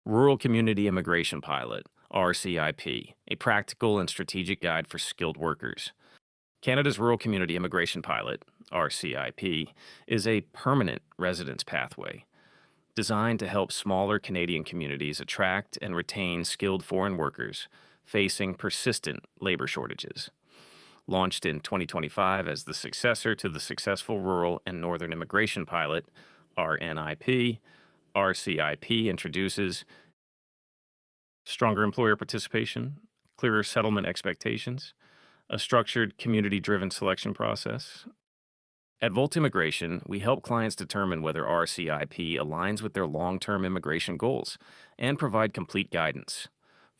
Rural Community Immigration Pilot, RCIP, a practical and strategic guide for skilled workers. Canada's Rural Community Immigration Pilot, RCIP, is a permanent residence pathway designed to help smaller Canadian communities attract and retain skilled foreign workers facing persistent labor shortages. Launched in 2025 as the successor to the successful Rural and Northern Immigration Pilot, RNIP, RCIP introduces stronger employer participation, clearer settlement expectations, a structured, community-driven selection process. At Volt Immigration, we help clients determine whether RCIP aligns with their long-term immigration goals and provide complete guidance,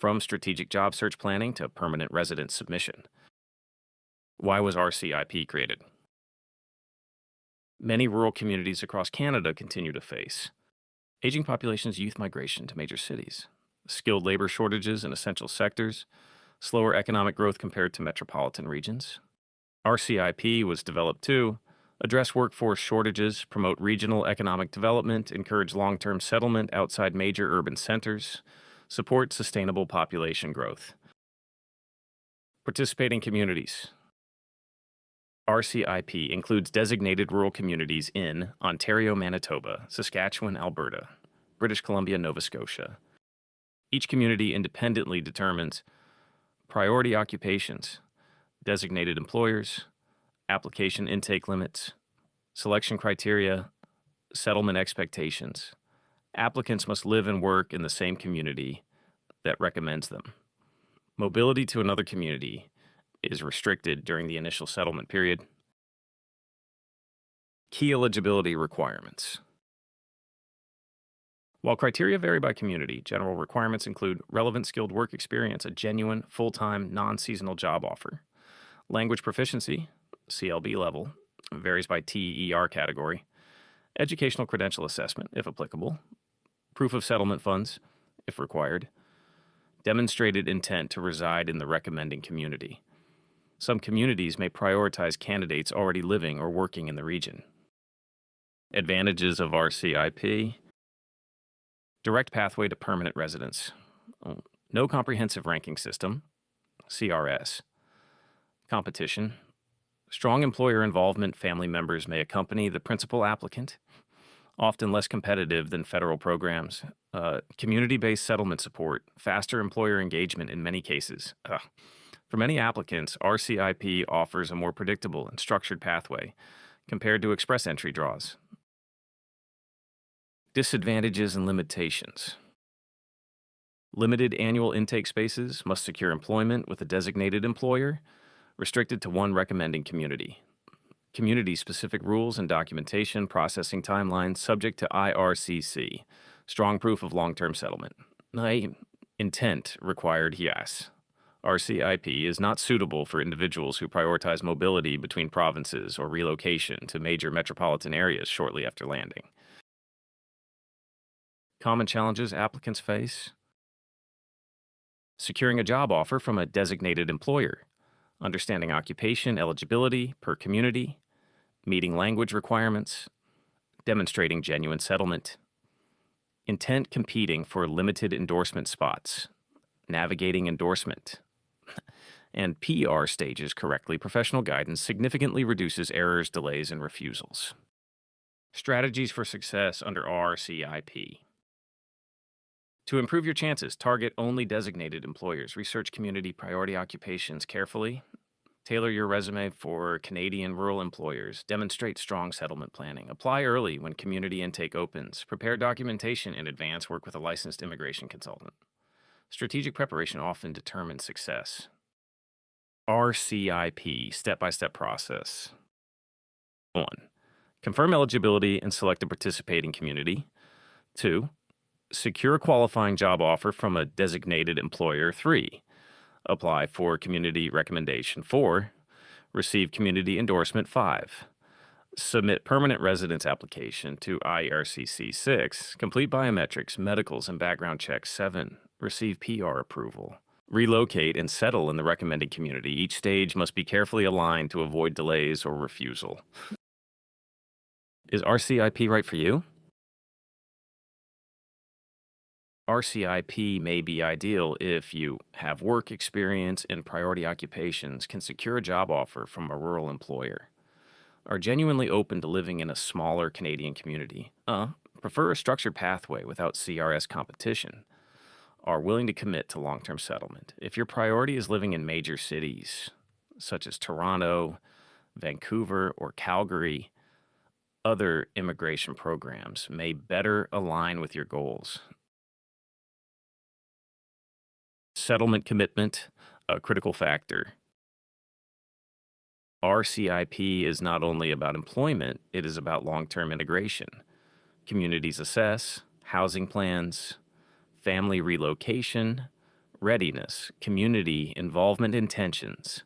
from strategic job search planning to permanent residence submission. Why was RCIP created? Many rural communities across Canada continue to face aging populations, youth migration to major cities, skilled labor shortages in essential sectors, slower economic growth compared to metropolitan regions. RCIP was developed to address workforce shortages, promote regional economic development, encourage long-term settlement outside major urban centers, support sustainable population growth. Participating communities. RCIP includes designated rural communities in Ontario, Manitoba, Saskatchewan, Alberta, British Columbia, Nova Scotia. Each community independently determines priority occupations, designated employers, application intake limits, selection criteria, settlement expectations. Applicants must live and work in the same community that recommends them. Mobility to another community is restricted during the initial settlement period. Key eligibility requirements. While criteria vary by community, general requirements include relevant skilled work experience, a genuine, full-time, non-seasonal job offer, language proficiency, CLB level, varies by TER category, educational credential assessment, if applicable, proof of settlement funds, if required, demonstrated intent to reside in the recommending community. Some communities may prioritize candidates already living or working in the region. Advantages of RCIP: direct pathway to permanent residence, no comprehensive ranking system, CRS, competition, strong employer involvement, family members may accompany the principal applicant, often less competitive than federal programs, community-based settlement support, faster employer engagement in many cases. For many applicants, RCIP offers a more predictable and structured pathway compared to express entry draws. Disadvantages and limitations. Limited annual intake spaces, must secure employment with a designated employer, restricted to one recommending community. Community-specific rules and documentation processing timelines subject to IRCC. Strong proof of long-term settlement. Intent required, yes. RCIP is not suitable for individuals who prioritize mobility between provinces or relocation to major metropolitan areas shortly after landing. Common challenges applicants face: securing a job offer from a designated employer, understanding occupation eligibility per community, meeting language requirements, demonstrating genuine settlement, intent competing for limited endorsement spots, navigating endorsement, and PR stages correctly. Professional guidance significantly reduces errors, delays, and refusals. Strategies for success under RCIP. To improve your chances, target only designated employers. Research community priority occupations carefully. Tailor your resume for Canadian rural employers. Demonstrate strong settlement planning. Apply early when community intake opens. Prepare documentation in advance. Work with a licensed immigration consultant. Strategic preparation often determines success. RCIP step-by-step process. 1. Confirm eligibility and select a participating community. 2. Secure a qualifying job offer from a designated employer. 3. Apply for community recommendation. 4. Receive community endorsement. 5. Submit permanent residence application to IRCC. 6. Complete biometrics, medicals, and background checks. 7. Receive PR approval. Relocate and settle in the recommended community. Each stage must be carefully aligned to avoid delays or refusal. Is RCIP right for you? RCIP may be ideal if you have work experience in priority occupations, can secure a job offer from a rural employer, are genuinely open to living in a smaller Canadian community, prefer a structured pathway without CRS competition, are willing to commit to long term settlement. If your priority is living in major cities, such as Toronto, Vancouver, or Calgary, other immigration programs may better align with your goals. Settlement commitment, a critical factor. RCIP is not only about employment, it is about long term integration. Communities assess, housing plans, family relocation, readiness, community involvement intentions,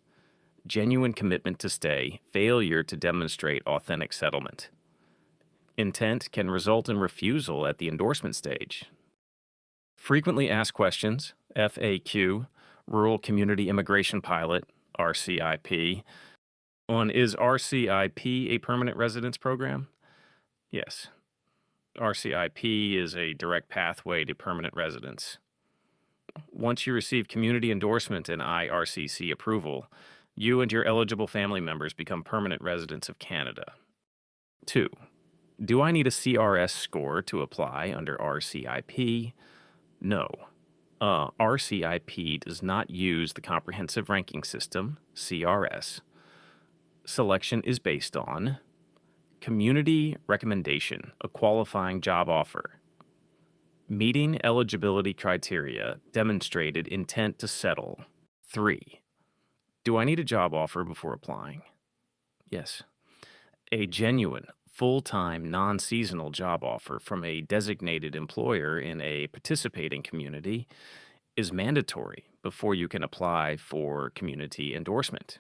genuine commitment to stay, failure to demonstrate authentic settlement. Intent can result in refusal at the endorsement stage. Frequently asked questions, FAQ, Rural Community Immigration Pilot, RCIP. Is RCIP a permanent residence program? Yes. RCIP is a direct pathway to permanent residence. Once you receive community endorsement and IRCC approval, you and your eligible family members become permanent residents of Canada. 2. Do I need a CRS score to apply under RCIP? No. RCIP does not use the Comprehensive Ranking System, CRS. Selection is based on community recommendation, a qualifying job offer, meeting eligibility criteria, demonstrated intent to settle. 3. Do I need a job offer before applying? Yes. A genuine, full-time, non-seasonal job offer from a designated employer in a participating community is mandatory before you can apply for community endorsement.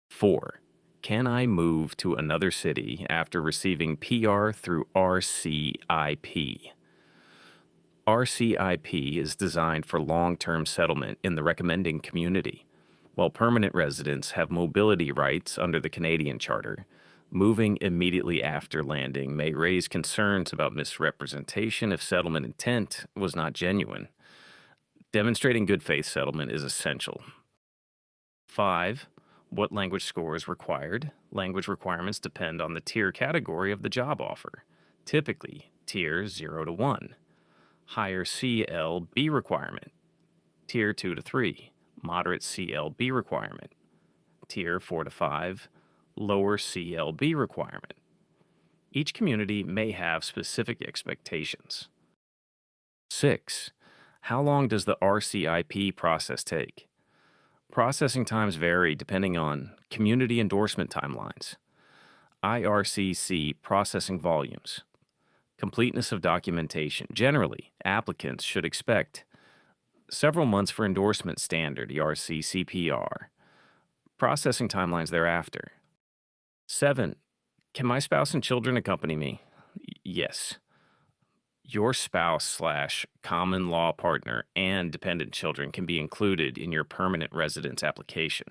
4. Can I move to another city after receiving PR through RCIP? RCIP is designed for long-term settlement in the recommending community. While permanent residents have mobility rights under the Canadian Charter, moving immediately after landing may raise concerns about misrepresentation if settlement intent was not genuine. Demonstrating good faith settlement is essential. 5. What language score is required? Language requirements depend on the tier category of the job offer, typically tier 0 to 1. Higher CLB requirement, tier 2 to 3. Moderate CLB requirement, tier 4 to 5. Lower CLB requirement. Each community may have specific expectations. 6. How long does the RCIP process take? Processing times vary depending on community endorsement timelines, IRCC processing volumes, completeness of documentation. Generally, applicants should expect several months for endorsement standard, ERC CPR, processing timelines thereafter. 7. Can my spouse and children accompany me? Yes. Your spouse/common law partner and dependent children can be included in your permanent residence application.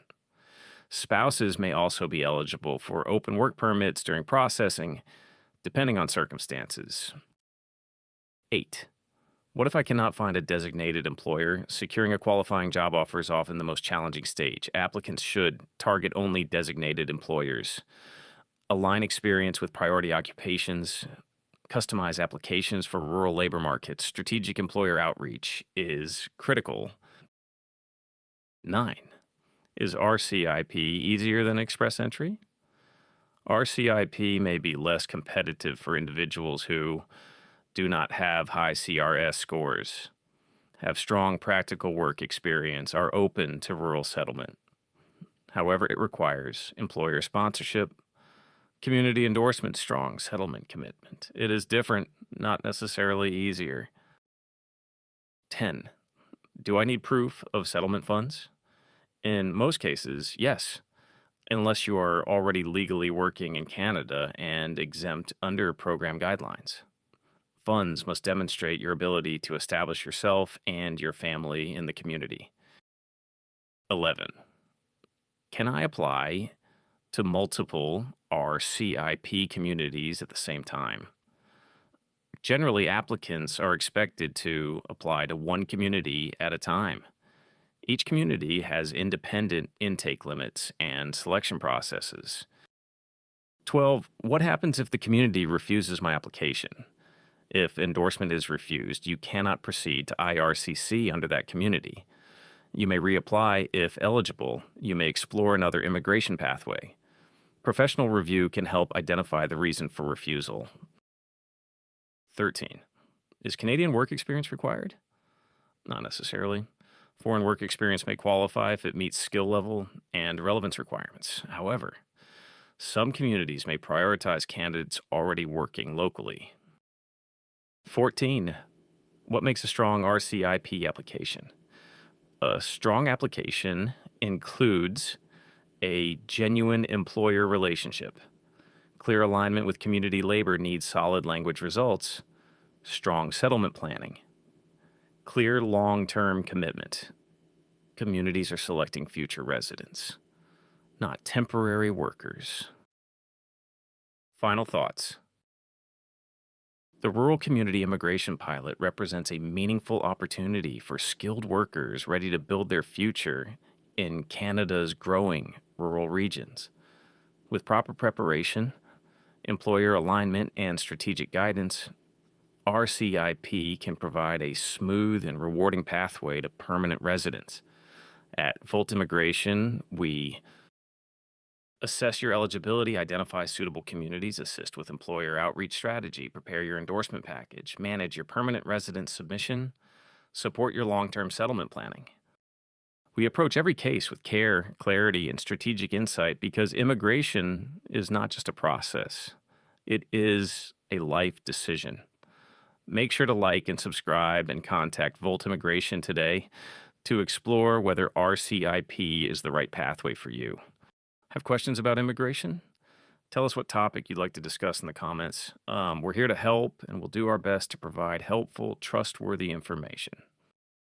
Spouses may also be eligible for open work permits during processing, depending on circumstances. 8. What if I cannot find a designated employer? Securing a qualifying job offer is often the most challenging stage. Applicants should target only designated employers, align experience with priority occupations, customize applications for rural labor markets. Strategic employer outreach is critical. 9. Is RCIP easier than Express Entry? RCIP may be less competitive for individuals who do not have high CRS scores, have strong practical work experience, are open to rural settlement. However, it requires employer sponsorship, community endorsement, strong settlement commitment. It is different, not necessarily easier. 10. Do I need proof of settlement funds? In most cases, yes, unless you are already legally working in Canada and exempt under program guidelines. Funds must demonstrate your ability to establish yourself and your family in the community. 11. Can I apply to multiple RCIP communities at the same time? Generally, applicants are expected to apply to one community at a time. Each community has independent intake limits and selection processes. 12. What happens if the community refuses my application? If endorsement is refused, you cannot proceed to IRCC under that community. You may reapply if eligible. You may explore another immigration pathway. Professional review can help identify the reason for refusal. 13. Is Canadian work experience required? Not necessarily. Foreign work experience may qualify if it meets skill level and relevance requirements. However, some communities may prioritize candidates already working locally. 14. What makes a strong RCIP application? A strong application includes a genuine employer relationship. Clear alignment with community labor needs solid language results. Strong settlement planning. Clear long-term commitment. Communities are selecting future residents, not temporary workers. Final thoughts. The Rural Community Immigration Pilot represents a meaningful opportunity for skilled workers ready to build their future in Canada's growing rural regions. With proper preparation, employer alignment, and strategic guidance, RCIP can provide a smooth and rewarding pathway to permanent residence. At Volt Immigration, we assess your eligibility, identify suitable communities, assist with employer outreach strategy, prepare your endorsement package, manage your permanent residence submission, support your long-term settlement planning. We approach every case with care, clarity, and strategic insight because immigration is not just a process. It is a life decision. Make sure to like and subscribe and contact Volt Immigration today to explore whether RCIP is the right pathway for you. Have questions about immigration? Tell us what topic you'd like to discuss in the comments. We're here to help, and we'll do our best to provide helpful, trustworthy information.